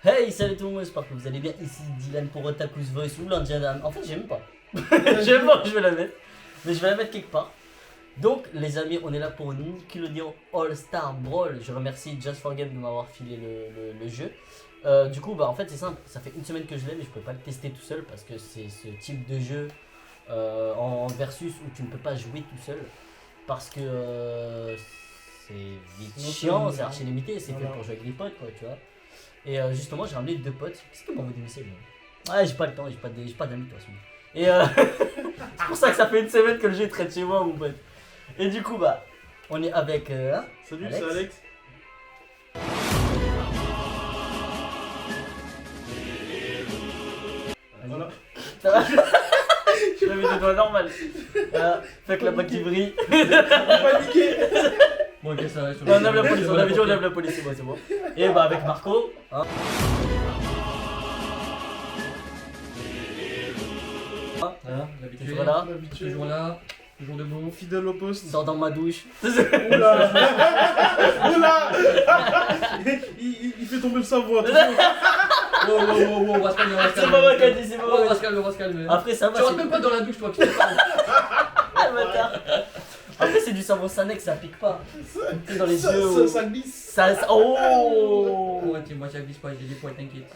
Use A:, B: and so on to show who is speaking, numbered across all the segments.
A: Hey, salut tout le monde, j'espère que vous allez bien. Ici Dylan pour Otaku's Voice ou l'Indiana. En fait, j'aime pas. J'aime pas où je vais la mettre. Mais je vais la mettre quelque part. Donc, les amis, on est là pour Nickelodeon All-Star Brawl. Je remercie Just for Game de m'avoir filé le jeu. Du coup, bah en fait, c'est simple. Ça fait une semaine que je l'ai, mais je peux pas le tester tout seul parce que c'est ce type de jeu en versus où tu ne peux pas jouer tout seul. Parce que c'est vite chiant, c'est archi limité, c'est fait pour jouer avec les potes, quoi, tu vois. Et justement, j'ai ramené deux potes. Qu'est-ce que m'envoie des messages? Ouais, j'ai pas le temps, j'ai pas d'amis de toute façon. Et c'est pour ça que ça fait une semaine que le jeu traite chez moi, mon pote. Et du coup, bah, on est avec.
B: Salut,
A: Alex.
B: c'est Alex. Voilà.
A: Ça va? Je l'avais des doigts normal. Voilà, fait que la bague qui brille.
B: Paniqué.
C: Bon, ok, ça va.
A: On aime la police, on avait dit on aime la police, c'est bon. Et bah, avec Marco. Hein.
C: Voilà, l'habitude.
A: Toujours là.
C: Toujours là, toujours debout.
B: Fidèle au poste.
A: Sors dans ma douche.
B: Oula. Oula. Il fait tomber le savoir.
C: Wow, on va se calmer, on va se
A: C'est
C: calmer.
A: pas moi qui a dit, c'est pas
C: Oh, on
A: moi.
C: va se calmer, on va se calmer.
A: Après, ça va.
C: Tu rentres même pas dans la douche, toi, qui te parle.
A: Ah, le bâtard. Après, c'est du savon Sanex, ça pique pas. C'est dans les yeux.
B: Ça glisse.
A: Ça. Oh!
C: Moi, ça glisse pas, j'ai des poils, t'inquiète.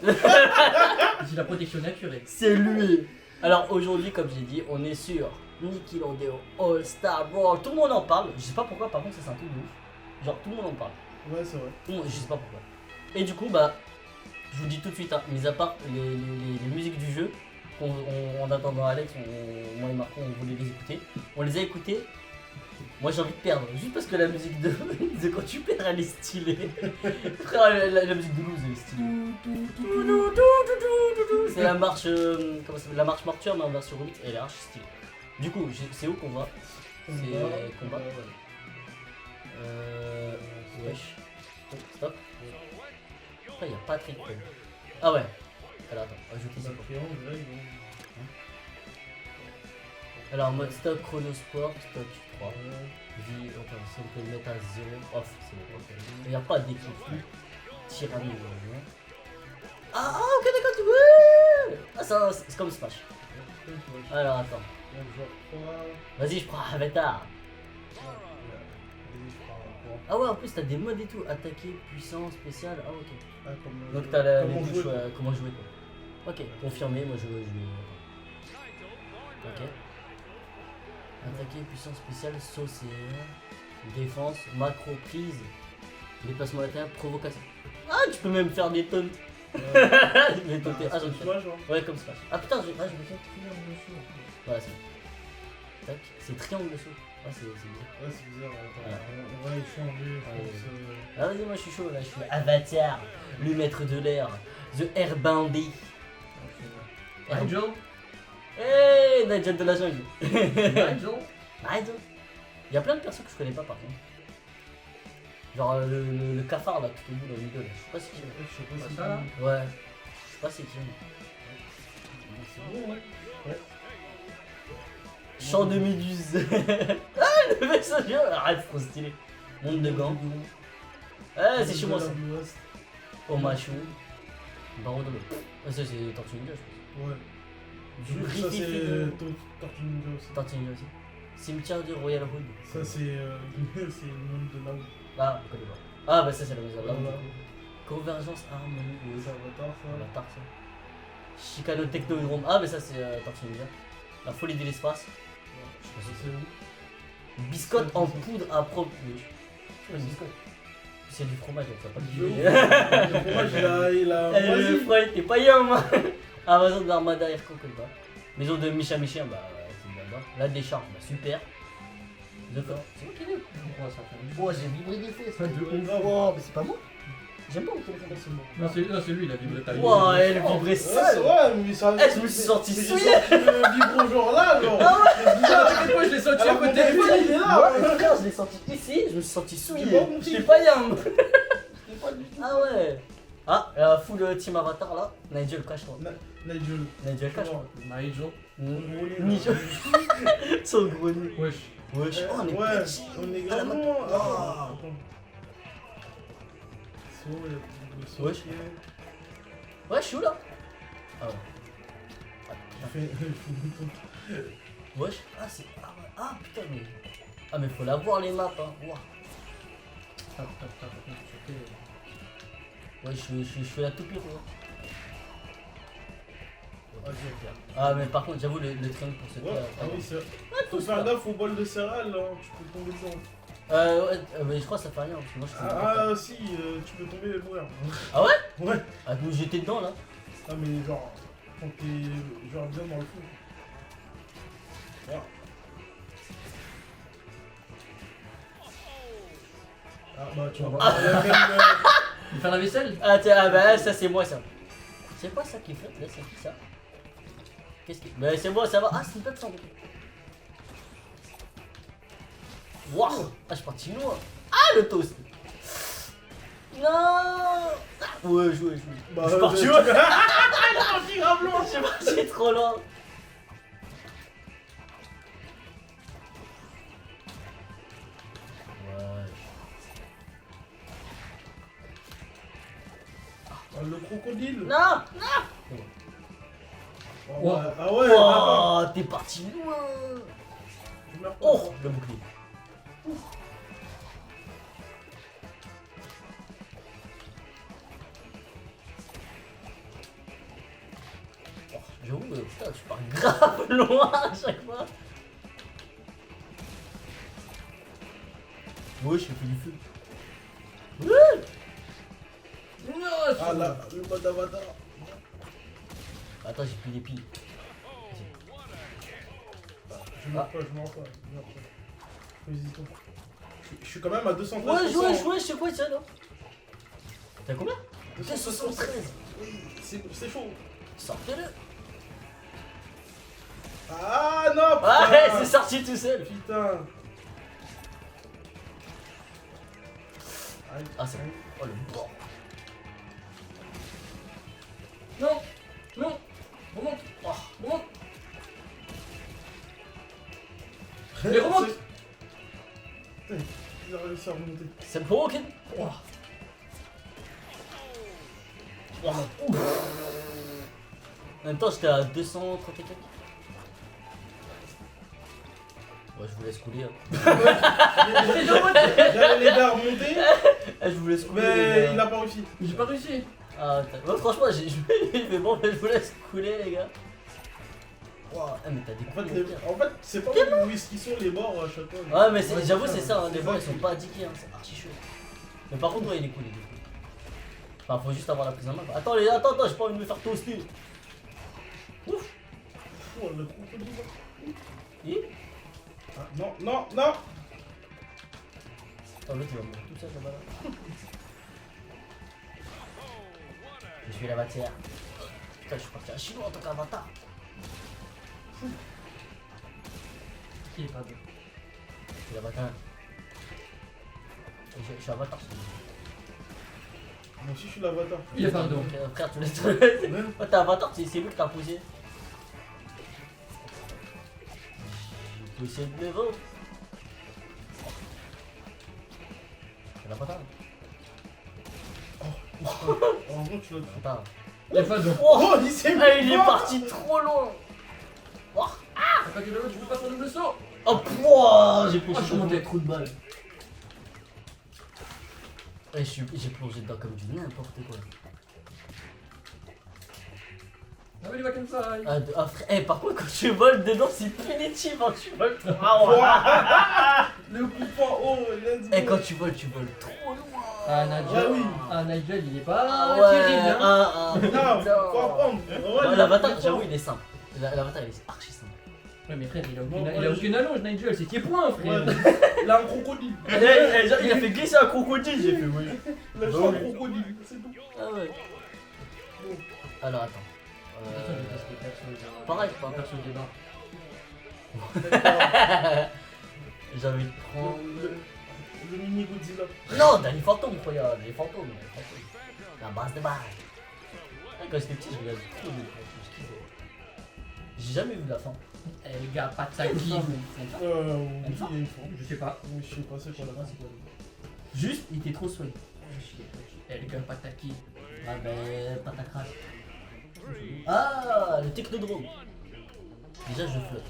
C: J'ai la protection naturelle.
A: C'est lui. Alors aujourd'hui, comme j'ai dit, on est sur Nickelodeon All Star Brawl. Tout le monde en parle. Je sais pas pourquoi, par contre, ça c'est un truc de ouf. Genre, tout le monde en parle.
B: Ouais, c'est vrai.
A: Tout le monde, je sais pas pourquoi. Et du coup, bah, je vous dis tout de suite, hein, mis à part les musiques du jeu, en attendant Alex, moi et Marco, on voulait les écouter. On les a écoutées. Moi j'ai envie de perdre, juste parce que la musique de quand tu perds elle est stylée. Frère, la musique de Luz elle est stylée. C'est la marche, comment ça s'appelle, la marche mortuaire mais en version remix, elle est archi stylée. Du coup, c'est où qu'on va? C'est combat. Wesh. Stop. Après y'a pas de trick. Ah ouais. Alors attends, ajouter ça. Alors mode stock, chronosport, stock 3. Vie, attends, si on peut le mettre à 0, off, c'est bon. Il n'y a pas d'équipe. Tyrannie, ah, ok, d'accord, tu veux. Ah, ça, c'est comme Smash. Alors attends. Vas-y, je prends Avatar. Ah ouais, en plus t'as des modes et tout. Attaquer, puissance, spécial. Ah ok. Donc t'as les touches, comment jouer quoi. Ok, confirmé, moi je vais. Ok. Attaquer, puissance spéciale, saut c'est défense, macro, prise, déplacement latéral, provocation. Ah, tu peux même faire des taunts. Mais taunter, ah j'en fais. Ouais, comme Smash. Ah putain, je me fais triangle de saut. Voilà, c'est bon. Tac, c'est triangle de saut. Ah, c'est bizarre.
B: Ouais, c'est bizarre. On va échanger, je pense.
A: Ah, vas-y, moi je suis chaud là, je suis Avatar, le maître de l'air, The Airbender.
C: Nigel.
A: Hey, Nigel de la jungle.
C: Nigel.
A: Nigel. Il y a plein de persos que je connais pas par contre. Genre le cafard là tout au bout dans le milieu là. Je sais pas si qui.
B: Je sais pas si
C: Ça, là.
A: Ouais. Je sais pas c'est qui.
B: c'est bon, ouais.
A: Champ de méduse. Ah le mec ça vient. Arrête, c'est trop stylé. Monde de gants. Ah c'est chez moi ça. Omachou. Baron de l'eau. Ah ça c'est Tortue Ninja je pense.
B: Ouais.
A: Du
B: Ça
A: Rififi
B: c'est
A: de
B: Tortue Ninja aussi.
A: Tortue Ninja aussi. Cimetière de Royal Hood.
B: Ça c'est le monde de là où.
A: Ah, je connais pas. Ah bah ça c'est la maison là.
B: Voilà.
A: Convergence harmonie.
B: C'est Avatar ça.
A: Avatar ça. Chicano Technodrome. Ah mais ça c'est Tortue Ninja. La folie de l'espace. Je sais pas si
B: C'est où?
A: biscotte en poudre à propre. Oui. Je sais pas, biscotte. C'est du fromage donc ça va pas
B: Le
A: le
B: fromage il a.
A: Le fromage t'es pas yam moi. Amazon d'Armada Airco que pas. Maison de Micha Michien bah c'est là-bas. La décharge bah super. De quoi? C'est moi qui l'ai.
C: Pourquoi ça fait?
A: Oh j'ai vibré des fesses.
C: Ça, de ouf.
A: Oh mais c'est pas moi. J'aime pas mon téléphone.
C: Non, c'est lui, il a vibré ta vie.
A: Wow, elle vibrait
B: Ouais,
A: sale.
B: ouais, mais ça.
A: Eh, je me suis senti
B: Mais
A: souillé.
B: j'ai senti le vibro genre là, genre. C'est bizarre.
C: T'inquiète pas, je l'ai senti à
B: Alors mon
C: côté.
B: téléphone il est là.
A: Ouais, frère, je l'ai senti ici, je me suis senti souillé.
B: J'ai pas compris.
A: Je l'ai pas yam.
B: C'est pas du tout.
A: Ah ouais. Full team avatar là. Nigel cache-toi.
B: Nigel.
A: Nigel cache-toi.
C: Nigel.
A: Nigel. Son gros nez.
C: Wesh.
A: Wesh, oh, on est
B: Ouais,
A: petit.
B: on est
A: Ah, la
B: grand.
A: Ah.
B: Saut, il y a le saut.
A: Wesh. Ouais, je suis où là? Ah ouais.
B: Je fais
A: Wesh. Ah, c'est. Ah, ouais. Ah, putain, mais. Ah, mais faut la voir les maps, hein. Ouah.
C: Tape, tape, tape, tape,
A: Ouais, je fais la toupie, quoi.
B: Ok.
A: Ah, mais par contre, j'avoue, le triangle pour ce
B: Ouais,
A: cas.
B: ah oui, c'est vrai. Faut
A: tout
B: faire
A: ça.
B: gaffe au bol de céréales, hein, tu peux tomber dedans.
A: Ouais, mais je crois que ça fait rien, parce que moi je suis.
B: Ah, si, tu peux tomber et mourir.
A: Ah ouais?
B: Ouais.
A: Ah, nous j'étais dedans là.
B: Ah, mais genre, quand t'es genre bien dans le fond. Voilà. Ah, bah, tu vas voir. Il y a même,
C: Il fait la vaisselle?
A: Ah, tiens, ah, bah ça c'est moi ça. C'est quoi ça qui flotte là? C'est qui ça? Qu'est-ce qui. Bah, c'est moi, ça va. Ah, c'est une plateforme. Waouh! Ah, je suis parti loin. Ah, le toast! Non! Ah, ouais, joué.
B: bah,
A: Je suis parti
B: tu-
A: loin.
B: parti grave loin.
A: Je suis parti trop loin. Ouais.
B: Ah, le crocodile.
A: Non!
B: Ah,
C: Wow.
B: ouais, ah ouais, ah,
A: Oh, t'es parti loin!
B: je meurs pas.
A: Oh, le bouclier. Oh, j'avoue, putain, tu pars grave loin à chaque fois. Ouais, je fais du feu.
C: Non,
B: Ah là, le mode avatar.
A: Attends, j'ai pris des piles.
B: Je meurs pas. Hésitons. Je suis quand même à 213.
A: Ouais, c'est quoi ça là? T'as combien?
B: 273. Oui, c'est chaud.
A: Sortez-le!
B: Ah non,
A: Ouais,
B: putain.
A: c'est sorti tout seul!
B: Putain. Aïe,
A: Ah, c'est
B: aïe.
A: Oh le bon!
C: non, non, remonte,
A: Oh,
C: remonte. Mais remonte.
B: Putain, il a réussi à remonter.
A: c'est broken! Oh. Oh, ouf. En même temps, j'étais à 230 et quelques. Ouais, je vous laisse couler. Hein.
B: J'avais les gars remonter,
A: Je vous laisse couler. les
B: mais
A: gars.
B: il a pas réussi.
C: J'ai pas réussi.
A: Ah, ouais, franchement, j'ai joué, mais bon, je vous laisse couler, les gars. Wow. Ah, mais t'as des
B: En fait,
A: couilles,
B: en fait c'est pas où est-ce qu'ils sont les bords à chaque fois.
A: Ouais, mais j'avoue, c'est ça, hein, les bords ils
B: ça
A: sont pas indiqués, hein, c'est archi chaud. Mais par contre, ouais, il est cool, Enfin, faut juste avoir la prise en main. Quoi. Attends, attends, j'ai pas envie de me faire toaster. Ouf!
B: Oh, le crocodile.
A: Et
B: Ah, non.
A: attends, là, tu vas mourir tout seul là-bas là. Je suis la matière. Putain, je suis parti à chinois en tant qu'avatar.
C: Qui est pas bien.
A: Je suis l'avatar. Je suis avatar.
B: Moi aussi, je suis l'avatar.
C: Il est pardon.
A: Frère, tu laisses.
B: Ouais.
A: Ouais, t'es avatar, c'est lui que t'as posé. J'ai poussé le niveau. C'est l'avatar.
B: En gros, tu l'as tué.
A: Attends.
C: Il est pas bien.
B: Oh, il s'est
A: Ah, il est
B: mort.
A: parti trop loin.
C: Quand tu tu peux pas faire le saut.
A: Oh, pouah, j'ai plongé
C: Ah, je suis
A: dans
C: monté.
A: un trou de balle. Et j'ai plongé dedans comme du n'importe quoi.
C: Ah oui, il va comme ça.
A: Frère, par contre, quand tu voles dedans, c'est punitif, hein, tu voles trop loin.
B: Le coup de poing haut, let's go.
A: Et quand tu voles trop loin.
C: Ah, Nigel.
B: Ah oui.
C: Ah, Nigel, il est pas
A: Ouais,
C: terrible. Hein.
B: Non,
A: putain.
B: faut apprendre.
A: Ouais, l'avatar, j'avoue, il est simple. L'avatar, il est archi simple.
C: Ouais, mais frère, il a
B: Bon,
C: aucune, il a aucune allonge, Nigel. C'est pied-point, frère.
B: Ouais, il a un crocodile.
A: Il a fait glisser un crocodile, j'ai fait oui.
B: Il a juste un crocodile, c'est tout.
A: Ah ouais.
B: Bon.
A: Alors attends.
C: Attends, je vais tester perso.
A: Pareil, pas
C: Perso de débat.
A: J'ai envie de prendre.
B: Le mini Godzilla.
A: Non, t'as les fantômes, regarde, les fantômes. La base de balle. Quand j'étais petit, je regardais trop de je kiffais. J'ai jamais vu la fin.
C: El gars, pataki.
B: Oui, il y a une fois.
C: Je sais pas.
B: Oui, je sais pas, c'est quoi la base.
A: Juste, il était trop soigné.
C: El gars, pataki.
A: Ah ben, patacrash. Ah, le technodrome. Déjà, je flotte.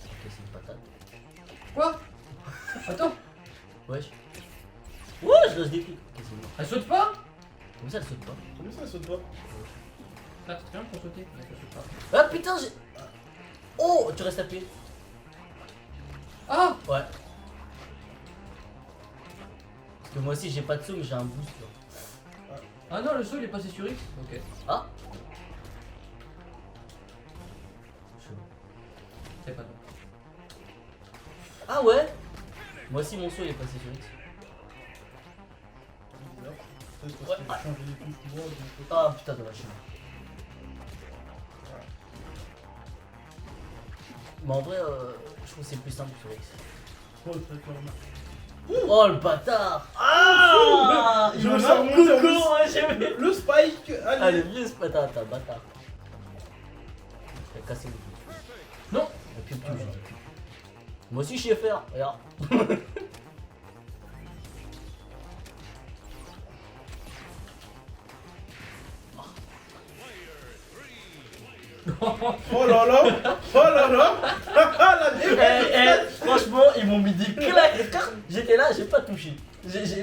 A: Ok, c'est une patate.
C: Quoi? Attends,
A: Wesh. Ouais, je lance des trucs. Ok, c'est bon.
C: elle saute pas?
A: Comme ça, elle saute pas.
B: Comment ça, elle saute pas?
C: Ah, c'est très bien pour sauter. Ouais, ça saute pas.
A: Ah putain, j'ai. Oh, tu restes appuyé.
C: Ah!
A: Ouais. Parce que moi aussi, j'ai pas de saut, mais j'ai un boost. Là.
C: Ah non, le saut il est passé sur X. Ok.
A: Ah.
C: C'est pas non.
A: Ah ouais. Moi aussi, mon saut il est passé sur X.
B: Bizarre. Peut-être
A: Ouais.
B: parce que j'ai changé les touches droit, donc.
A: Ah putain, dommage. Mais en vrai, je trouve que c'est plus simple sur X.
B: Oh, très clairement.
A: Oh le bâtard. Ah.
B: Je me
A: me
B: sens remonter en plus.
A: ouais, j'ai vu.
B: Le spike,
A: Allez,
B: allez.
A: viens ce bâtard, t'as bâtard. Il a cassé le truc.
C: Non!
A: Et puis, j'ai dit. Moi aussi, je sais faire. Regarde.
B: Oh là là. Oh là là. La défaite.
A: Franchement, ils m'ont mis des claques. J'étais là, j'ai pas touché.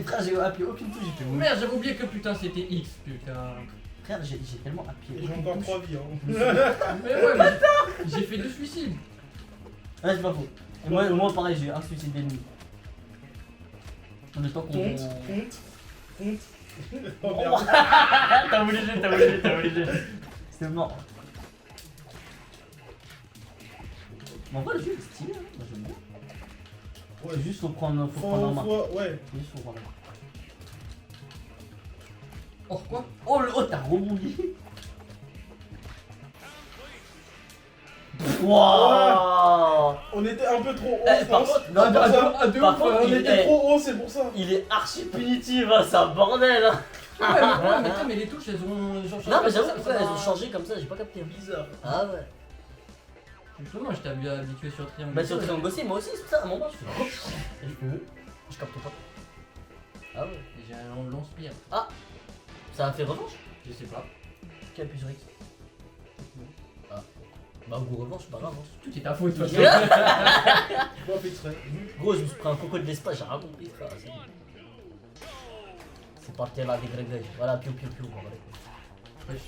A: Frère, j'ai appuyé aucune touche. J'étais
C: Merde, j'avais oublié que putain c'était X, putain.
A: Frère, j'ai tellement appuyé.
B: J'ai
A: aucune
B: encore
A: touche.
B: 3 vies. Hein.
C: Mais ouais, mais j'ai fait 2 suicides.
A: Ouais, c'est pas faux. Et moi, pareil, j'ai eu un suicide d'ennemi. En même temps qu'on.
B: Honte. Oh
A: Oh,
B: merde.
A: t'as voulu jouer. C'était mort. Mais en vrai, le jeu est stylé, hein. Moi j'aime bien.
B: Ouais,
A: C'est juste faut prendre en main.
B: Ouais.
A: Juste faut prendre en main.
C: Oh quoi?
A: Oh, t'as rebondi. Waouh.
B: On était un peu trop haut.
A: Eh,
B: je
A: par
B: pense.
A: contre, non,
B: C'est pour ça.
A: par contre,
B: On était trop haut, c'est pour ça.
A: il est archi punitif, hein, c'est un bordel. Hein.
C: Mais les touches elles ont changé.
A: Non, mais j'avoue
C: Ça
A: que elles
C: m'a-
A: ont changé comme ça, j'ai pas capté.
B: Bizarre.
A: Ah ouais.
C: Justement, j'étais habitué sur triangle.
A: Bah, sur Triangle aussi, moi aussi, c'est ça, à un moment, je fais. Et je capte pas. Ah ouais.
C: Et j'ai un lance-pierre.
A: Ça a fait revanche.
C: Je sais pas.
A: Qui appuie sur X? Ah. Bah, gros revanche, c'est pas grave. Hein.
C: Tout est ta faute, toi.
A: Yeah.
B: Pas fait exprès.
A: Gros, je me suis pris un coco de l'espace, j'ai rien compris, frère. C'est parti là, dégradé. Voilà, piou. Voilà.
C: Wesh.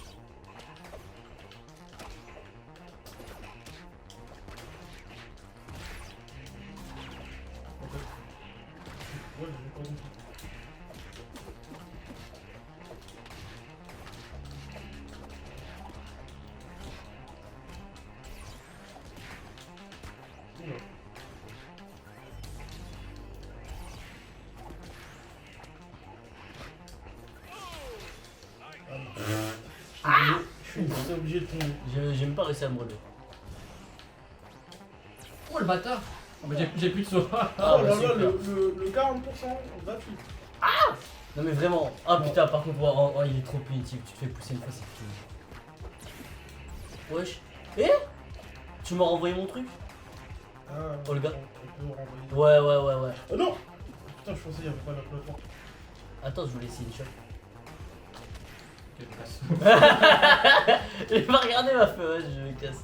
B: Ouais, j'ai pas compris. Oula. Je suis obligé de tomber.
A: J'ai même pas réussi à me relever.
C: Oh le bâtard. Oh, bah, j'ai plus de saut.
A: Ah,
B: Oh
A: bah,
B: là là,
A: super.
B: le 40% gratuit.
A: Non mais vraiment. Ah putain, par contre, oh, il est trop punitif. Tu te fais pousser une fois, c'est fini. Wesh. Eh? Tu m'as renvoyé mon truc?
B: Ah,
A: Oh, le gars.
B: On peut renvoyer.
A: Ouais.
B: Oh non. Putain, je pensais qu'il n'y avait pas la plateforme.
A: Attends, je voulais essayer une shot.
C: Ok, je passe.
A: J'ai pas regardé ma feu, ouais, je me casse.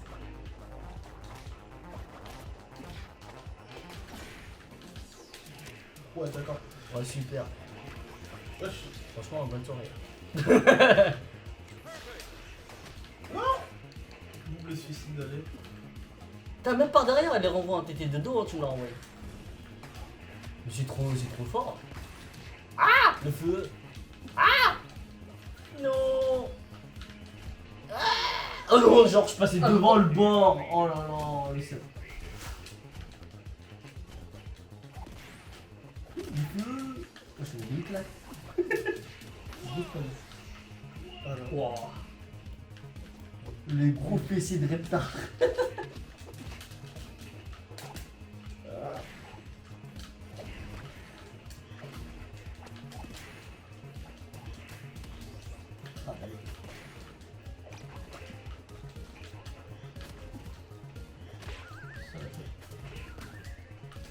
B: Ouais, d'accord.
A: Ouais, super.
B: Wesh.
A: Franchement, bonne soirée.
B: Double suicide, allez.
A: T'as même par derrière, elle les renvoie. T'étais de dos, hein, tu me l'as renvoyé. Mais c'est trop fort. Ah! Le feu. Ah! Non! Ah! Oh non, genre je passais devant le bord. Oh là là, le seul. Du feu. Oh, je fais une claque.
B: Voilà.
C: Wow.
A: Les gros PC de Reptar.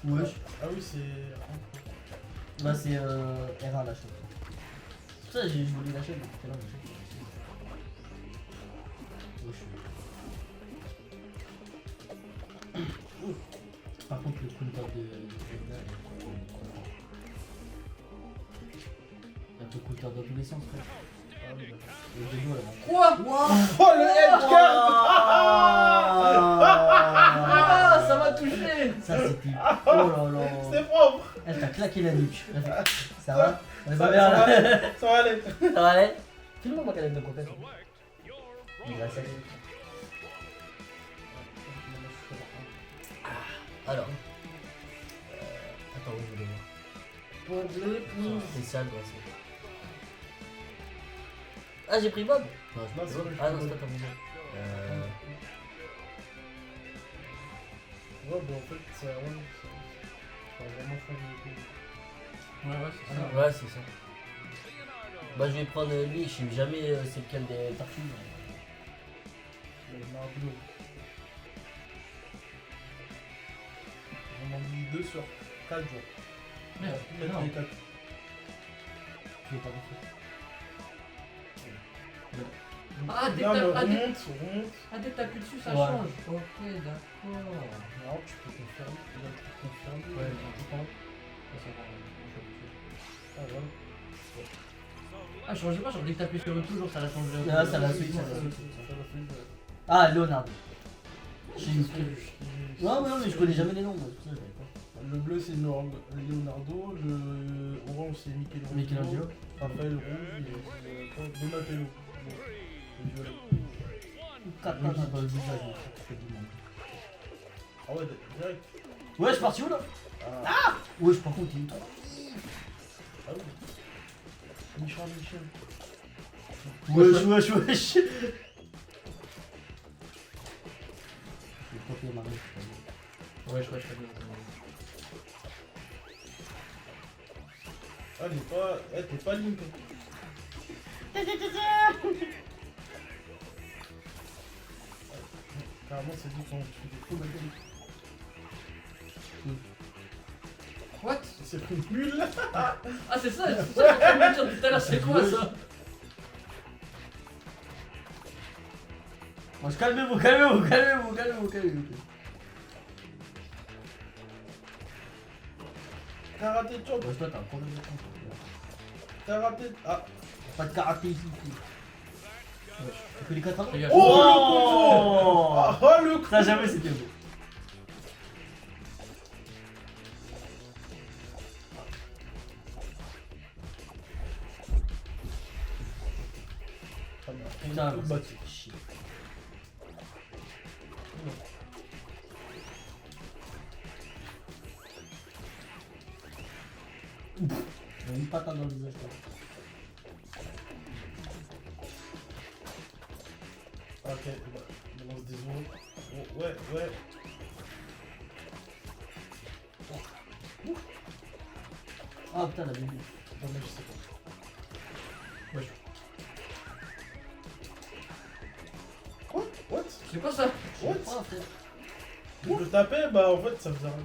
A: Wesh.
B: Ah oui, c'est.
A: Là c'est R1 la chose. C'est pour ça que j'ai voulu la chaîne. Tout à l'heure, Un peu couteur dans tous les sens, frère.
B: Ah oui, d'accord.
A: Le démo, là.
C: Quoi?
B: Oh le headcard.
C: Ah, ça m'a touché.
A: Ça, c'était. Oh là là.
B: C'est propre.
A: Elle t'a claqué la nuque. Ça va? On est
B: Ça
A: pas bien
B: va
A: là?
B: aller. Ça va aller.
A: Ça va aller? Filme-moi ma canette de coca. Grâce à lui. Alors. Attends, où je voulais voir.
C: Point bleu, point.
A: C'est ça, le bracelet. Ah, j'ai pris Bob? Non,
B: Non,
A: j'ai
B: c'est
A: pris Bob.
B: vrai,
A: Ah non, c'est pas ton moment.
B: Ouais, bah en fait, ça. Ouais. Ça va vraiment faire
C: Ouais, c'est ça.
A: Ouais, c'est ça. Bah, je vais prendre lui, je sais jamais c'est lequel des parfums.
B: le Leonardo. J'en ai mis 2 sur 4 jours.
C: Merde,
B: Mettre
C: non.
B: les 4.
A: Je vais pas compris.
C: Ah, dès que
B: Non, mais
C: t'as- ah, dès-
B: remonte.
C: Ah, dès que t'appuies dessus, ça
A: Ouais.
C: change. Ok, d'accord.
B: Non, tu peux confirmer. Là, tu peux confirmer.
C: Ouais,
B: tu prends. Ah, voilà.
C: Ah, je changeais pas, genre dès que t'appuies sur le toujours, ça l'a changé.
A: Ah, ça l'a switch, ça l'a switch. Ah, Leonardo. J'ai une Non, mais non, mais je connais jamais les noms, moi, c'est pour ça que j'avais pas.
B: Le bleu c'est Leonardo, le orange c'est Michelangelo,
A: Michelangelo.
B: Raphaël rouge et Donatello. Le violet.
A: 4 pattes dans le visage, en fait, je te dis, moi.
B: Ah ouais, direct.
A: Ouais, je suis parti où là?
B: Ah,
A: Ouais, je par contre, il est trop.
B: ah oui. Michel.
A: Wesh. Je vais copier ma règle.
C: Ouais, je crois que je fais bien.
B: Ah, t'es pas Link. Carrément, c'est dit quand tu fais des faux mécaniques.
C: What?
B: C'est pris une bulle.
C: Ah, c'est ça, c'est ça que je me dire tout à l'heure, c'est quoi ça?
A: Bon, calmez-vous.
B: Karaté chop.
A: Ouais, toi, t'as un problème de compte.
B: Karaté. Ah.
A: Pas de karaté ici. Tu fais les 4 ans?
C: Regarde.
B: Oh,
A: Oh,
B: Ah, le coup.
A: ça, jamais c'était beau. Putain,
B: Coup de
A: ça
B: batte.
A: fait chier. J'ai une patate dans le visage. Quoi.
B: Ok, bah, on lance des euros. Oh, ouais.
A: Ah putain, la bébé.
B: Non, mais je sais pas.
C: Wesh.
B: Quoi? What?
C: C'est quoi ça?
B: What?
A: Oh, frère.
B: Je le tapais, bah en fait ça faisait rien.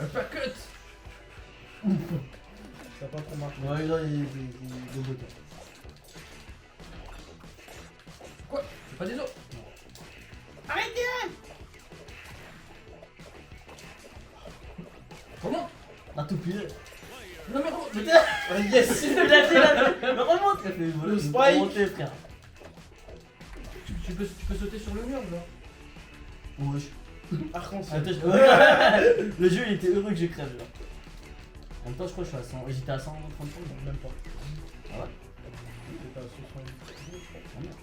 C: Un packet!
B: Ça a pas trop marché.
A: Ouais, là, il y a des boutons.
C: Quoi? C'est pas des os? Comment?
A: T'as tout plié.
C: Non mais comment?
A: Putain. Yes. Il a fait la remonte. Il a fait
B: Le
A: une
B: spike.
A: remontée, frère.
C: Tu peux sauter sur le mur là?
A: Wesh.
B: Arc-en-ciel.
A: Attends, le jeu il était heureux que j'ai crève là. En même temps je crois que je suis à 100. J'étais à 130 secondes.
B: Même pas.
A: Ah ouais.
B: J'étais à 70, je crois.
A: Ah merde.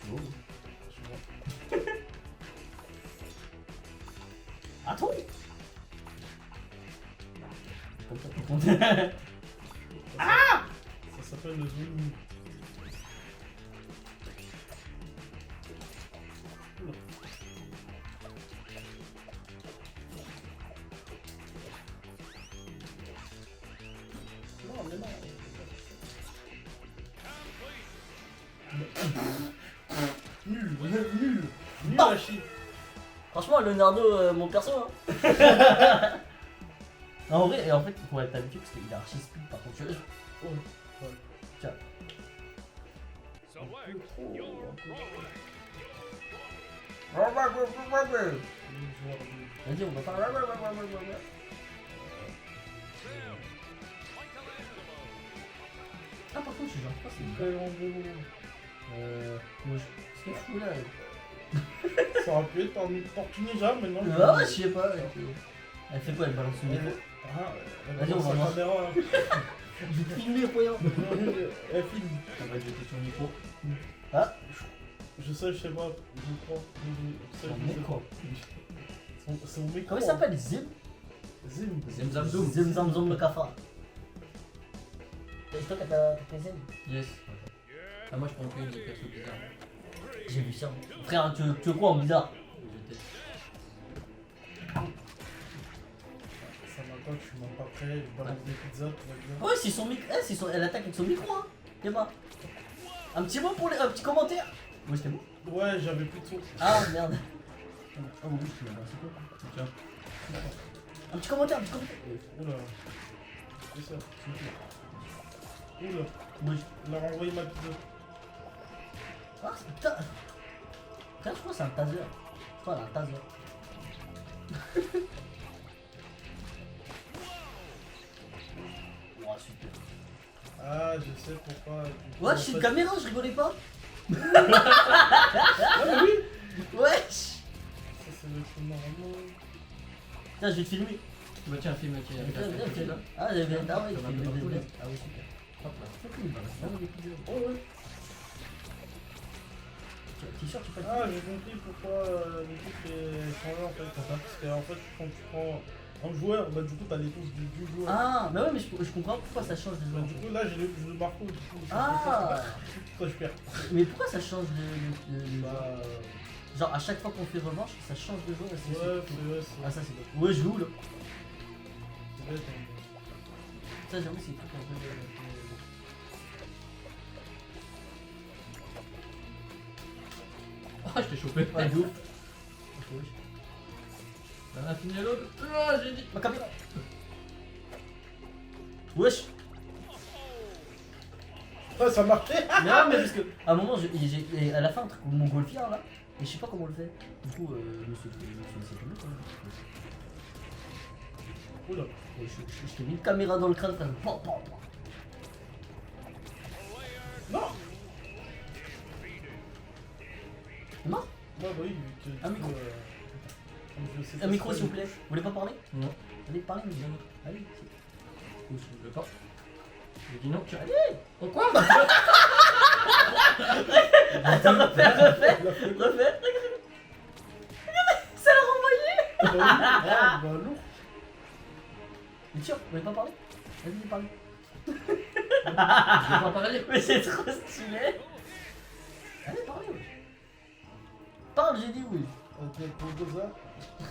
A: Tu vois.
B: Je vois.
A: Attends. Comme ça tu comptes.
B: Ça s'appelle le zoom. Non, mais non. Nul à chier.
A: Franchement Leonardo mon perso hein. Non, en vrai, et en fait il faut être habitué parce qu'il est archi speed par contre. Tu vois.
B: Ouais.
A: Tiens.
B: peu trop.
A: Vas-y, on va faire. Ah, par contre, je suis genre, je crois que c'est moi, ce qu'il fout là.
B: Ça aurait pu être un tortue ninja, mais non.
A: Ah ouais, je sais pas. Elle fait quoi? Elle balance son micro?
B: Vas-y, on va voir. Caméra,
A: Je vais te filmer, voyons.
B: Elle filme.
C: On va jeter son micro.
A: Ah,
B: Je sais, je sais pas. Je crois. Je sais,
A: son
B: je sais
A: micro.
B: pas. C'est mon micro.
A: Comment il s'appelle? Zim?
B: Zim.
C: Zim Zam Zoom.
A: Zim Zam Zoom le cafard. C'est toi qui as fait Zim?
C: Yes. Ah, moi je prends que des persos bizarres.
A: J'ai vu ça. Frère, tu veux quoi en bizarre?
C: Je teste.
B: Ça m'attend que je suis même pas prêt. Je balance des pizzas, tout va bien.
A: Ouais, c'est son micro. Elle attaque avec son micro, hein. Y'a pas. Un petit mot pour les. Un petit commentaire. Ouais, c'était bon.
B: Ouais, j'avais plus de sauce.
A: Ah merde. Oh oui, je suis là, c'est quoi?
C: Tiens.
A: Un petit commentaire, un petit commentaire.
B: Oula. C'est ça. Oula.
A: Oui.
B: Il a renvoyé ma pizza.
A: Ah, putain. Frère, je crois que c'est un taser. Toi, un taser. Oh, super.
B: Ah, je sais pourquoi.
A: Ouais, je suis une caméra, je rigolais pas.
B: Ah oui.
A: Wesh.
B: Ça, c'est le plus normal.
A: Tiens, je vais te filmer.
C: Bah tiens, filme, tiens.
A: Viens, viens. Ah, ouais, filme. Ah oui, super.
C: Hop là.
A: C'est cool, bah, c'est vraiment des pizzas.
B: Oh ouais.
A: T-shirt, tu peux le
B: Ah, j'ai compris pourquoi le truc est changé en fait. Parce qu'en fait, quand tu prends un joueur, bah du coup, t'as les touches du joueur.
A: Ah, mais ouais, mais je comprends pourquoi ça change de
B: Bah,
A: joueur.
B: du coup, là, j'ai le marteau. Du coup,
A: Ah.
B: Pourquoi je perds.
A: Mais pourquoi ça change de
B: Bah.
A: genre à chaque fois qu'on fait revanche, ça change de joueur et c'est
B: Ouais, c'est.
A: Ah ça c'est bon. Ouais je joue là.
B: C'est bête, hein.
A: Ça j'avoue c'est tout un peu
C: Ah, je t'ai chopé.
A: Ouais de ouf.
C: On a fini l'autre. Ah, j'ai dit.
A: Ma caméra. Wesh.
B: Ah, ça marchait.
A: Mais non mais parce que à un moment j'ai à la fin un truc mon montgolfière là et je sais pas comment on le fait. Du coup je me suis laissé tomber quand même.
B: Oula.
A: Et je t'ai mis une caméra dans le crâne comme pan pan pan.
B: Non.
A: C'est mort?
B: Bah oui, vu que.
A: Un micro.
B: Je sais
A: Un
B: pas
A: micro
B: ce
A: s'il vous plaît. Vous voulez pas parler?
C: Non.
A: Allez parlez mais bien. Allez.
C: Je veux pas. J'ai dit non, tu
A: Allez.
C: Pourquoi?
A: Attends refais. Refais. Ça l'a renvoyé.
B: Ah, bah lourd.
A: Mais sûr, vous voulez pas parler? Vas-y, parlez.
C: Je veux pas parler.
A: Mais c'est trop stylé. Allez, parlez, oui. Parle, j'ai dit oui.
B: Ok, pour ça.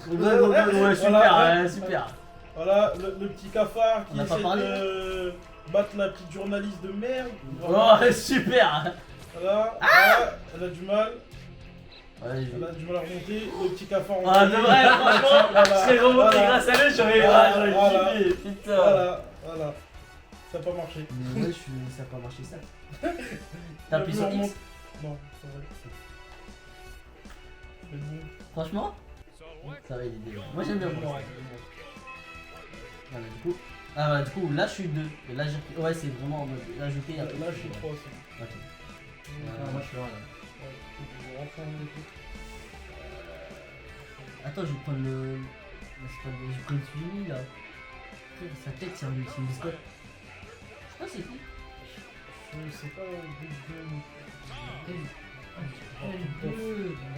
A: Ouais, super,
B: Voilà.
A: ouais, super.
B: Voilà, le petit cafard
A: On
B: qui
A: a pas
B: essaie
A: parlé,
B: de battre la petite journaliste de merde.
A: Oh, super.
B: Voilà, voilà, elle a du mal.
A: Ouais,
B: Elle a du mal à remonter. Le petit cafard en
A: ah, de vrai, franchement, je serais remonté
B: Voilà.
A: grâce à lui, j'aurais
B: Voilà.
A: kiffé, putain.
B: Voilà. Ça n'a pas marché.
A: Mais ouais, ça a pas marché ça. T'as appuyé sur X?
B: Non, c'est vrai. C'est bon.
A: Franchement? Ça va, il est bien. Moi j'aime bien. Voilà, du coup, là je suis 2. Et là j'ai. Ouais, c'est vraiment en mode. L'ajouter après.
B: Là, je suis 3 aussi.
A: Ok.
C: Ah, moi je suis là.
A: Attends, je vais prendre le. Je vais prendre celui là. Frère, sa tête, c'est une biscotte. Je sais pas c'est qui.
B: Je sais pas
A: On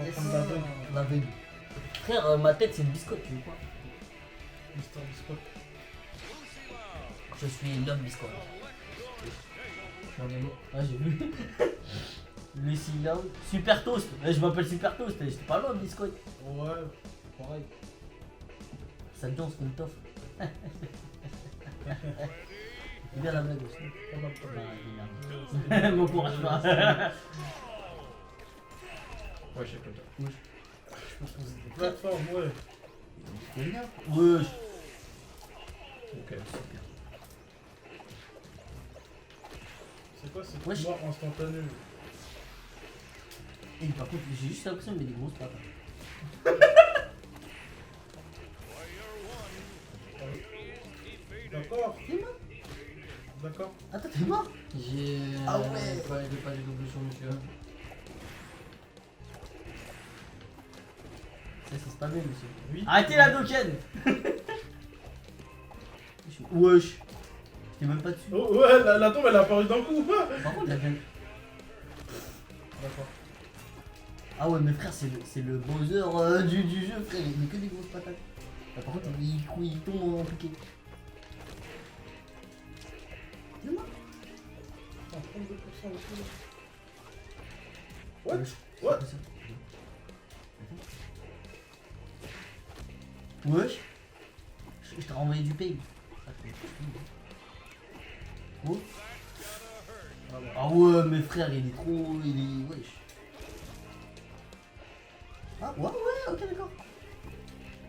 B: va prendre l'aveugle.
A: L'aveugle. Frère, ma tête c'est une biscotte, tu veux quoi?
B: Mister Biscotte.
A: Je suis l'homme biscotte.
C: Je suis en émo.
A: Ah, j'ai vu. Lucie Young. Super Toast. Je m'appelle Super Toast. J'étais pas l'homme biscotte.
B: Ouais, pareil.
A: Ça devient ce qu'on t'offre. C'est bien la blague aussi.
B: Pas mal, pas mal.
A: Ah, il est bien. Mon courage pas.
C: Ouais, je sais comme ça.
B: Je pense que c'est des plateformes, ouais.
A: C'est bien. Wesh.
C: Ok, super.
B: C'est quoi cette
A: Wesh.
B: mort instantanée?
A: Et par contre, j'ai juste l'impression de mettre des grosses patates.
B: D'accord.
A: T'es mort?
B: D'accord.
A: Attends, t'es mort?
C: J'ai
A: Ah ouais.
C: pas du double sur monsieur.
A: Ça, c'est spammé, monsieur.
B: Oui.
A: Arrêtez la Doken. Wesh. T'es même pas dessus.
B: Oh, ouais, la tombe elle a apparu d'un coup.
A: Par contre, la bien.
B: D'accord.
A: Ah ouais, mais frère, c'est le Bowser du jeu, frère. Il met que des grosses patates. Ah, par contre, il tombe en piqué. C'est moi.
B: Ah, 32% aussi.
A: What?
B: What?
A: Wesh. Je t'ai renvoyé du pain. Oh. Ah ouais, mais frère, il est trop. Il est. Wesh. Ah ouais, ok, d'accord.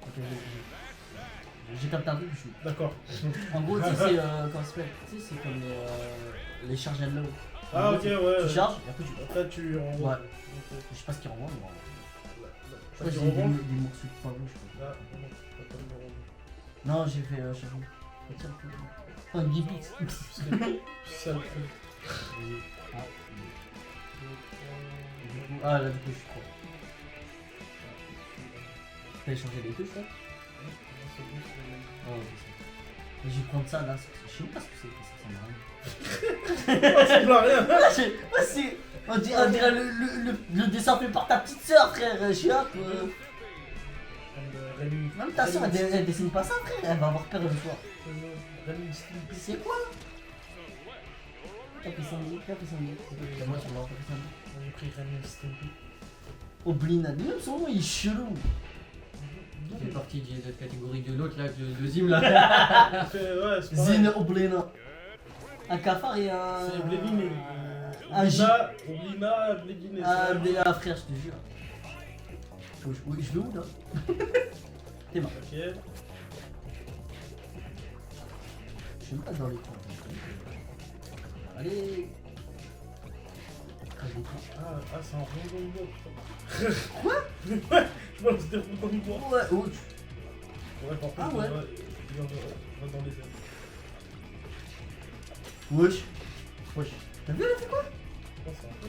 A: Ok. J'ai capté un truc, je suis.
B: D'accord.
A: En gros, tu sais, c'est. Comment ça s'appelle? Tu sais, c'est comme les charges à l'eau.
B: Ah, ok, ouais.
A: Tu charges et après tu.
B: Après tu renvoies.
A: Ouais.
B: Ok.
A: Je sais pas ce qu'il renvoie, mais. Je crois
B: Tu
A: que j'ai
B: renvoies.
A: des morceaux de pain, je crois.
B: Là, non, t'as pas le numéro.
A: Non, j'ai fait charbon. Tiens, un Gipix.
B: Ça le fait.
A: Ah, là, du coup, je suis trop. T'as changé les touches, là? Oh, c'est ça. Mais je vais prendre ça, là. Je sais même pas ce que c'est, ça sert à rien.
B: Ça ressemble à rien.
A: On dirait le dessin fait par ta petite soeur, frère. Je suis hop. Même ta soeur, elle dessine pas ça, frère. Elle va avoir peur le soir. C'est quoi? T'as fait ça,
C: C'est moi qui m'en
B: On a pris Ren Stimpy.
A: Oblina, même son nom il est chelou.
C: Il fait partie de la catégorie de l'autre là, de Zim là.
B: Ouais, c'est pareil.
A: Zine Oblina. Un cafard et un.
B: C'est Blevin et.
A: Un J.
B: Oblina, Blevin et
A: Ah, mais là, frère, je te jure. Oui, je vais où là? T'es mort.
B: Ok.
A: Je suis même pas dans les coins. Allez. Crash d'écran.
B: Ah, c'est un rond dans le bois, putain.
A: Quoi?
B: Ouais, je pense que c'était rond dans le bois.
A: Ouais, oh, tu.
B: Ouais, par contre,
A: Ah ouais.
B: il va dans les airs.
A: Wesh. Wesh. T'as vu, elle a fait quoi?
B: Oh, c'est un peu.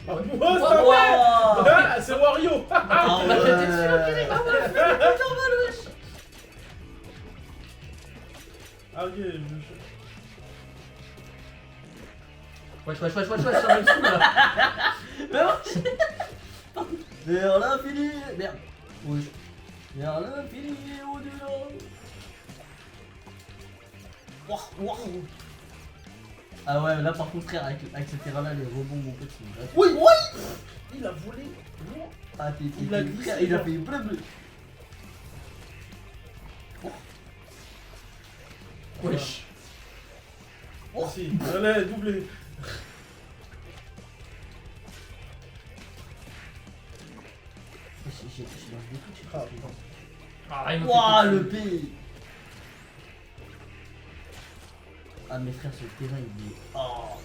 B: Ah, ouais,
A: Wow.
B: c'est Wario!
A: Ah ouais.
B: Ah, ok,
C: Wesh, ça va le sous là.
A: Vers l'infini. Merde. Wesh. Vers l'infini et au-delà. Ah ouais, là par contre, frère, avec ce terrain-là, les rebonds, mon pote, c'est gratuit. Oui, oui.
B: il a volé. Non.
A: Ah,
B: Il a glissé,
A: il a
B: genre.
A: fait bleu.
C: Wesh.
B: Oh, si, allez, doublé.
A: J'ai lancé des trucs, je sais
B: Ah,
A: pas.
B: putain.
C: Ah, il m'a
A: Wouah,
C: fait
A: le
C: tout.
A: P. Ah, mes frères, ce terrain, il est. Oh.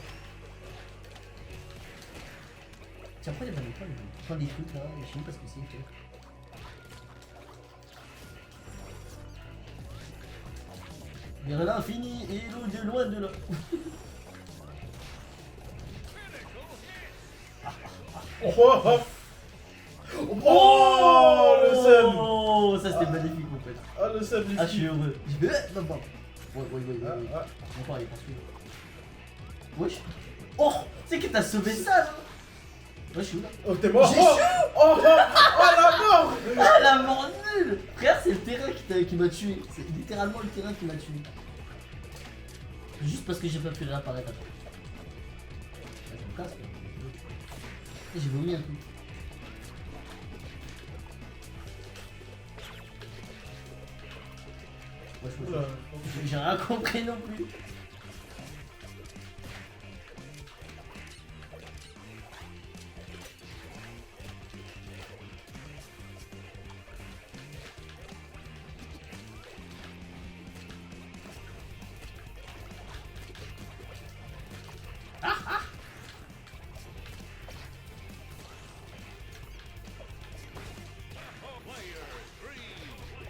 A: Tiens, pourquoi il y a pas de prends des trucs là, je sais même pas ce que c'est. Frère. Vers l'infini et de loin de là.
B: Oh, oh, oh. Oh, le seum.
A: Oh, ça c'était magnifique en fait.
B: Ah, le seum, les
A: Ah, je suis
B: filles.
A: heureux. Je vais. Non, non. Ouais.
B: Ah, ah.
A: On part, il poursuit. Wesh. Oh, c'est que t'as sauvé ça là. Ouais, je suis où là?
B: Oh, t'es mort.
A: J'ai
B: Oh, oh, oh, la mort.
A: Ah, la mort nulle. Frère, c'est le terrain qui m'a tué. C'est littéralement le terrain qui m'a tué. Juste parce que j'ai pas pu réapparaître après. Ouais, ça me casse quoi. Et j'ai vomi un coup.
B: Oula.
A: J'ai rien compris non plus.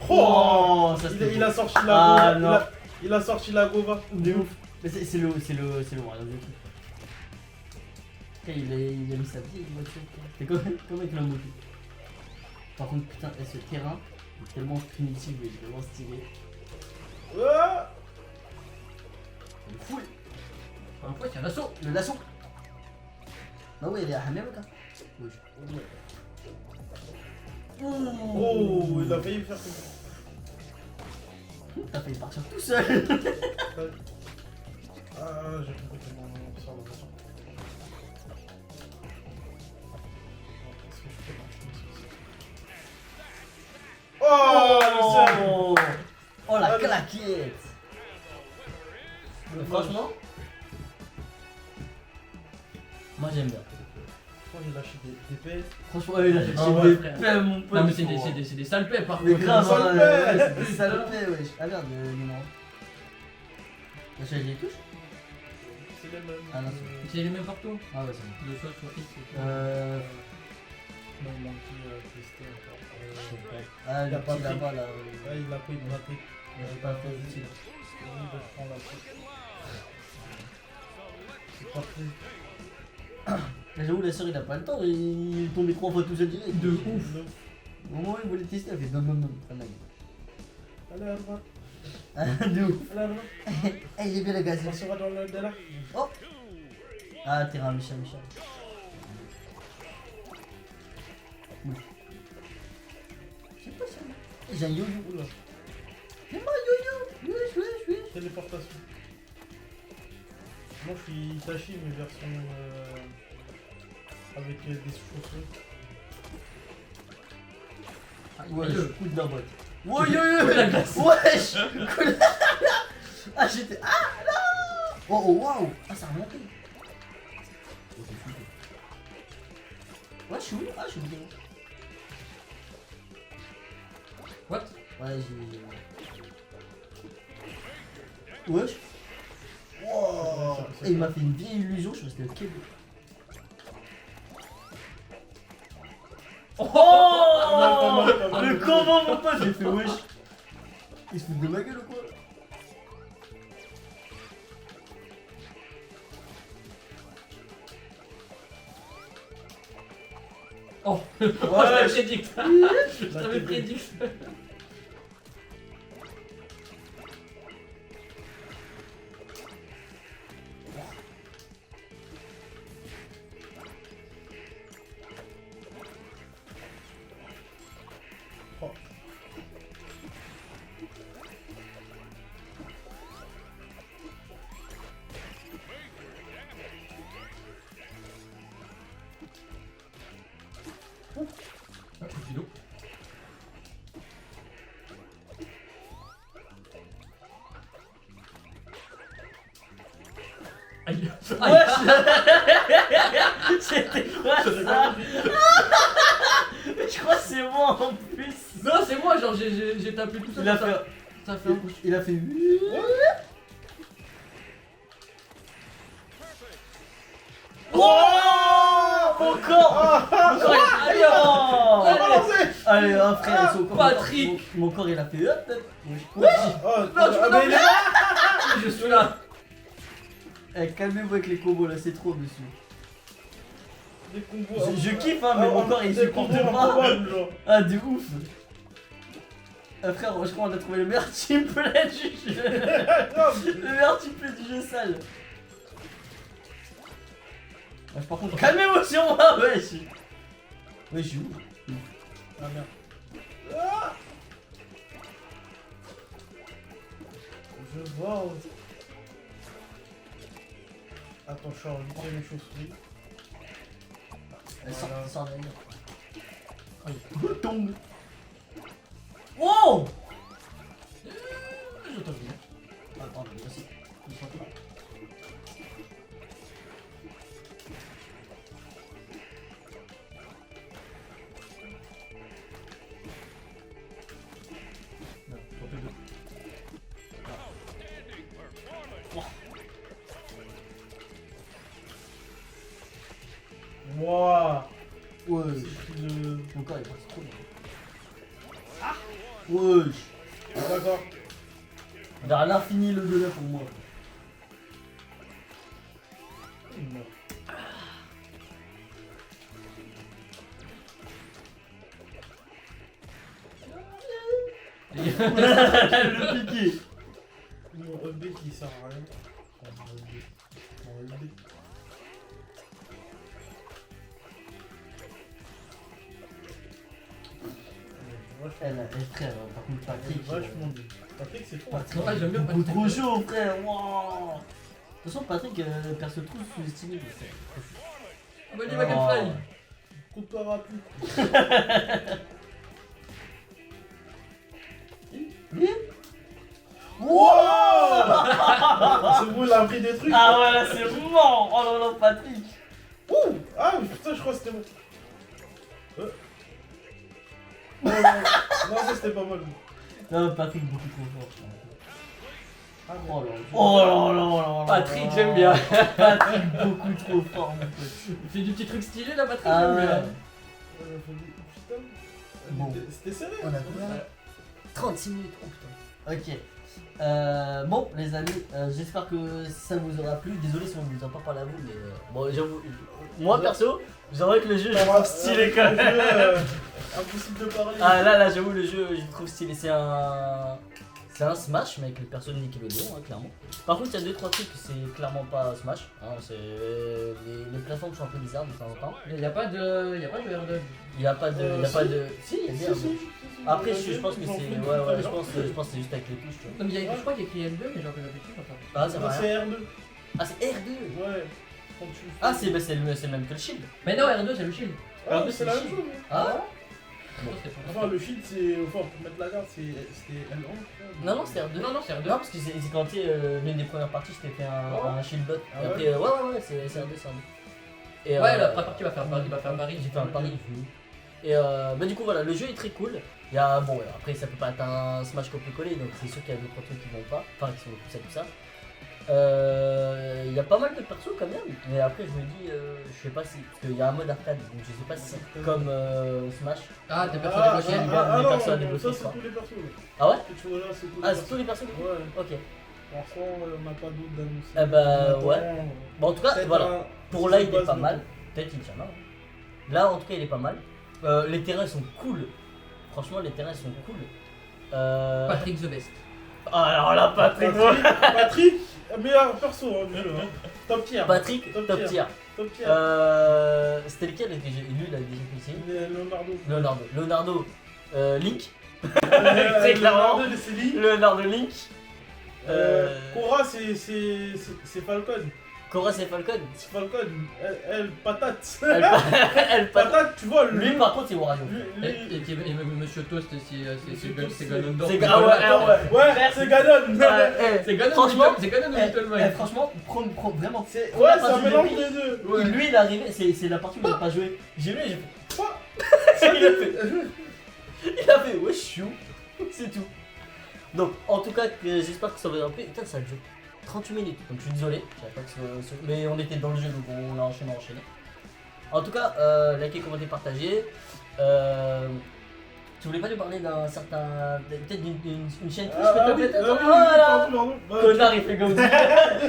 A: Oh, ça
B: Il a sorti la
A: Ah,
B: Gova.
A: non.
B: Il a sorti la Gova.
A: De ouf. Mais c'est le Mario du truc. Il a mis sa vieille voiture. C'est comme avec le moto. Par contre, putain, ce terrain est tellement primitif et tellement stylé.
B: Ah
A: Il est fou.
C: En fait, il y a un assaut.
A: Le lasso. Bah ouais, il est à Hammer, là. Oui.
B: Oh, il a failli faire comme ça.
A: T'as failli partir tout seul.
B: Ah, j'ai compris comment on sort de ça. Est-ce que je peux marcher ici? Oh, le seul.
A: Oh la
B: Ah,
A: claquette. Franchement, moi j'aime bien.
B: Franchement, il a lâché des pets.
A: Franchement, il a
C: Ah
A: lâché
C: ouais,
A: des
C: frère.
A: paix, mon pote.
C: Non, mais c'est des sales paix par
A: Mais
C: contre.
A: grave,
B: sale
A: hein,
B: paix.
A: ouais, c'est des salopés, wesh. Ah merde, le numéro. T'as changé les touches?
B: C'est les mêmes.
A: Ah non,
C: C'est les mêmes partout.
A: Ah ouais, c'est bon.
C: Le soit sur X.
B: Non, il manquait tester encore.
A: Ah,
B: Il a
A: le
B: pas
A: petit
B: pris.
A: là-bas, là.
B: Ah, il l'a pris, il l'a pris.
A: J'ai pas fait utile.
B: Oui, bah, je prends la prise. C'est pas pris.
A: Mais j'avoue, la sœur, il a pas le temps, il est tombé 3 fois tout seul direct.
C: De ouf.
A: Au moment où il voulait tester, il a fait non, non, non.
B: Allez, à droite.
A: Ah, de ouf.
B: Allez, à droite.
A: Eh, il est bien le gaz.
B: On sera dans le délai.
A: Ah, terrain, Michel. Oui. C'est pas ça. J'ai un yo-yo.
B: Oula,
A: C'est moi, yo-yo. Oui.
B: téléportation. Moi, je suis Itachi, mais version avec des chaussures.
A: Ouais, je coup de la boîte.
C: Oh, yo, la glace.
A: Wesh. Ah, j'étais. Ah, non. Oh, waouh. Ah, ça a remonté. Ouais, je suis où? Ah, je suis où?
C: What?
A: Ouais, j'ai. Wesh. Wow. Et il m'a fait une vieille illusion, je suis resté au Québec.
C: Oh,
A: Le combo, mon pote, j'ai fait wesh. Il se fout de ma gueule ou quoi?
C: Oh, je t'avais prédit. Je t'avais prédit.
B: Oh.
C: Ah, c'est du dos. Aïe. Aïe.
A: C'était quoi ça? Mais je crois que c'est moi en plus.
C: Non, c'est moi, genre j'ai tapé tout ça.
A: Il a fait.
C: Ça a fait un coup.
A: Il a fait. Oh mon corps. Mon corps, il- Allez, oh. Allez, oh, frère, son corps.
C: Patrick.
A: Mon corps il a fait. Hop, hop.
B: Oh,
C: Non,
B: mais il est
C: Je suis là.
A: Eh, calmez-vous avec les combos là, c'est trop, monsieur.
B: des combos.
A: Je kiffe, hein, mais mon corps il
B: des
A: supporte
B: combos
A: pas.
B: improbables, genre.
A: Ah, de ouf. Frère, je crois qu'on a trouvé le meilleur teamplay du jeu. Le meilleur teamplay du jeu sale. Wesh, par contre, calmez-vous sur moi, wesh. Ouais, je suis où?
B: Ah merde. Ah je vois. Attends, je suis en vitesse mes chauves-souris.
A: Elle sort,
B: Voilà.
A: elle sort derrière. Aïe, tombe. Wow.
C: Je t'en prie.
A: Ah, pardon, merci. Je suis sorti.
C: Non, j'en fais deux.
B: Wouah.
A: Ouais,
B: C'est pris le.
A: mon corps il est parti trop bien. Wesh.
B: D'accord.
A: Vers l'infini le delà pour moi.
B: Non.
A: Le piqué.
B: Mon EB qui sert à rien. Mon EB.
A: Frère, par contre Patrick.
B: Vachement bien. Patrick, c'est fort.
A: Patrick,
C: Ouais, j'aime bien
A: beaucoup
C: Patrick.
A: trop chaud, frère. Wow. De toute façon, Patrick, perso trop sous-estimé.
C: Ah bah dis-moi qu'elle faille.
B: Coupe-toi rapide. Wow. C'est bon, il a appris des trucs.
A: Ah ouais, là c'est mort. Oh là là, Patrick.
B: Ouh. Ah putain, je crois que c'était bon. Non, non, ça c'était pas mal.
A: Non, Patrick, beaucoup trop fort.
B: Ah,
A: Oh
B: mais...
A: là là. Oh là là là là.
C: Patrick, j'aime bien.
A: Patrick, beaucoup trop fort, mon pote.
C: Il fait du petit truc stylé là, Patrick,
A: Ah
C: j'aime
A: ouais.
C: bien.
B: Putain.
A: Bon.
B: C'était serré.
A: On a
B: ça.
A: combien là 36 minutes, oh putain. Ok. Bon, les amis, j'espère que ça vous aura plu. Désolé si on ne vous a pas parlé à vous, mais bon, j'avoue. Moi perso, j'aimerais que le jeu, je le trouve stylé quand même.
B: Impossible de parler.
A: Ah là, j'avoue, le jeu, je le trouve stylé. C'est un. C'est un Smash, mais avec les persos de Nickelodeon, hein, clairement. Par contre, il y a 2-3 trucs, c'est clairement pas Smash. Hein, les plateformes sont un peu bizarres de temps en temps.
C: Il y a pas de R2.
A: Il n'y a pas de. Il y a
B: Si.
A: pas de. Si, il y a
B: Si,
A: bien.
B: si, si, si,
A: Après,
B: si,
A: je pense que
B: j'en
A: c'est.
B: fais
A: Ouais,
B: tout à
A: ouais, je
B: l'heure.
A: pense que c'est juste avec les touches, tu vois.
C: Non, mais je crois qu'il y a écrit L2, mais genre que l'habitude, enfin.
A: Ah, ça
B: Non,
A: va
B: c'est
A: rien.
B: R2.
A: Ah, c'est R2.
B: Ouais. Quand tu...
A: Ah, c'est bah, c'est le même que le shield.
C: Mais non, R2, c'est le shield.
B: Ah,
A: R2,
B: mais
A: c'est
B: c'est la
A: le
B: même
A: shield.
B: chose.
A: Ah
B: Enfin, le shield, c'est. Enfin, pour mettre la garde, c'était L1.
A: Non, non, c'est R2.
C: Non, non, c'est R2.
A: Non, parce que c'est quand tu sais, l'une des premières parties, je t'ai fait
B: Oh.
A: un shield bot.
B: Ah
A: Et
B: ouais.
A: après, ouais, c'est R2, c'est R2. Et,
C: Ouais, la première partie va faire Paris,
A: J'ai fait un pari. Et bah, du coup, voilà, le jeu est très cool. Il y a, bon, après, ça peut pas être un Smash copier-coller, donc c'est sûr qu'il y a d'autres trucs qui vont pas. Enfin, qui sont poussés tout ça. Il y a pas mal de persos quand même, mais après je me dis, je sais pas si, parce qu'il y a un mode arcade, donc je sais pas si comme Smash.
C: Ah, t'es perso débloqué.
A: il y a des persos à débloquer,
B: ça
A: je
B: c'est
A: crois.
B: tous les persos. Là.
A: Ah ouais?
B: Que tu vois là, c'est tous les
A: Ah, c'est
B: persos.
A: tous les persos du coup?
B: Ouais.
A: Ok.
B: Pour l'instant, on n'a pas d'autres d'annoncer.
A: Eh bah,
B: On
A: ouais.
B: attend,
A: Bon, en tout cas,
B: peut-être
A: voilà.
B: un-
A: Pour là, il est
B: base
A: pas
B: de-
A: mal. Peut-être Inch'Allah. Là, en tout cas, il est pas mal. Les terrains sont cool. Franchement, les terrains sont cool.
C: Patrick the best.
A: Ah, alors là, Patrick.
B: Patrick, meilleur perso, hein, mais, hein. Top tier.
A: Patrick, top tier.
B: Top tier.
A: C'était lequel que j'ai lui, il a déjà fait ici.
B: Leonardo.
A: Leonardo. Link.
B: C'est
A: clairement.
B: Leonardo, c'est Link.
A: Leonardo Link.
B: Cora, c'est Falcon.
A: Cora, c'est Falcon.
B: C'est Falcon. Elle, patate.
A: Elle patate.
B: Patate, tu vois,
A: Lui, par contre, c'est Wario.
C: Et Monsieur Toast, c'est Ganondorf.
A: C'est ah ouais.
B: Ouais, c'est Ganon.
C: C'est Ganon,
A: Franchement,
C: c'est Ganon ou Little Mike.
A: franchement, vraiment.
B: Ouais,
A: Première
B: c'est un
A: partie
B: mélange
A: de
B: des deux.
A: lui, lui, il est arrivé, c'est la partie où il n'a pas joué. J'ai vu, j'ai fait. Il a fait, ouais, chou. C'est tout. Donc, en tout cas, j'espère que ça vous a plu. Putain, ça dure 38 minutes. Donc, je suis désolé. Je savais pas que mais on était dans le jeu, donc on a enchaîné. En tout cas, likez, commentez, partagez. Tu voulais pas nous parler d'un certain. Peut-être d'une chaîne Twitch que t'as peut-être.
B: Pardon.
A: Connard, il fait comme ça. Il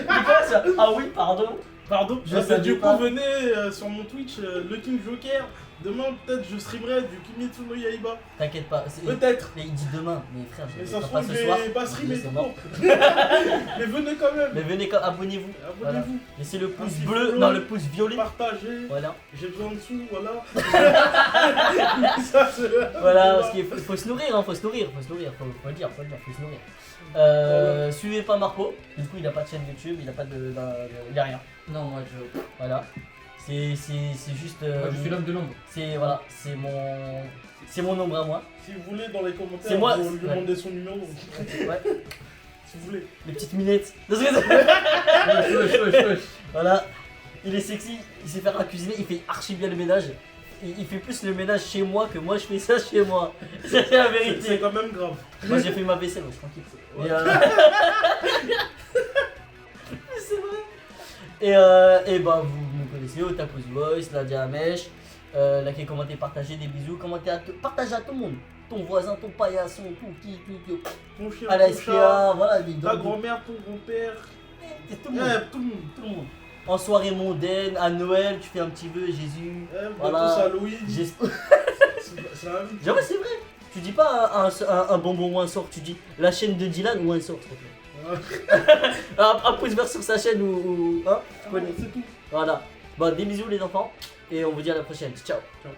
A: fait ça. Ah oui, pardon.
B: Pardon,
A: Je savais
B: du
A: pas.
B: coup, venez sur mon Twitch, le King Joker. Demain, peut-être, je streamerai du Kimetsu no Yaiba.
A: T'inquiète pas.
B: Peut-être.
A: Mais il dit demain, mais frère,
B: Mais
A: je
B: ça se
A: pas
B: trouve,
A: ce
B: je
A: soir.
B: vais pas streamer
A: C'est
B: tout
A: mort.
B: court. Mais venez quand même.
A: Mais venez, abonnez-vous. Voilà.
B: Abonnez-vous.
A: Laissez le pouce
B: petit
A: bleu,
B: follow.
A: non, le pouce violet.
B: Partagez.
A: Voilà.
B: J'ai besoin de sous, voilà. Ça, c'est-
A: Voilà, parce qu'il faut se nourrir, hein, faut se nourrir, faut le dire, faut se nourrir. Suivez pas Marco, du coup il a pas de chaîne YouTube, il a pas il a rien.
C: Non, moi je.
A: Voilà. C'est juste.
C: Moi je suis l'homme de l'ombre.
A: C'est mon ombre à moi.
B: Si vous voulez, dans les commentaires,
A: C'est moi,
B: vous lui
A: ouais.
B: demandez son numéro.
A: Ouais.
B: Si vous voulez.
A: Les petites minettes. Voilà. Il est sexy, il sait faire à cuisiner, il fait archi bien le ménage. Il fait plus le ménage chez moi que moi je fais ça chez moi. C'est la
B: C'est
A: vérité.
B: quand même grave.
A: Moi j'ai fait ma vaisselle, moi, je suis tranquille.
B: Ouais.
A: Mais c'est vrai. Et bah vous me connaissez, Otaku's Voice, Nadia Amesh. Likez, commentez, partagez, des bisous, partagez à tout le monde. ton voisin, ton paillasson, tout.
B: Ton chien,
A: À la
B: ton chat,
A: SPA, voilà,
B: ta grand-mère, ton grand-père.
A: tout le monde.
B: Tout le monde.
A: Tout le monde. En soirée mondaine, à Noël, tu fais un petit vœu, Jésus.
B: Bientôt
A: Voilà.
B: c'est Halloween.
A: J'espère.
B: C'est la même chose.
A: Genre, c'est vrai. Tu dis pas un bonbon ou un sort, tu dis la chaîne de Dylan ou un sort, s'il te plaît. Un pouce vert sur sa chaîne ou. Hein, tu connais.
B: C'est tout.
A: Voilà. Bon, des bisous les enfants. Et on vous dit à la prochaine. Ciao.
B: Ciao.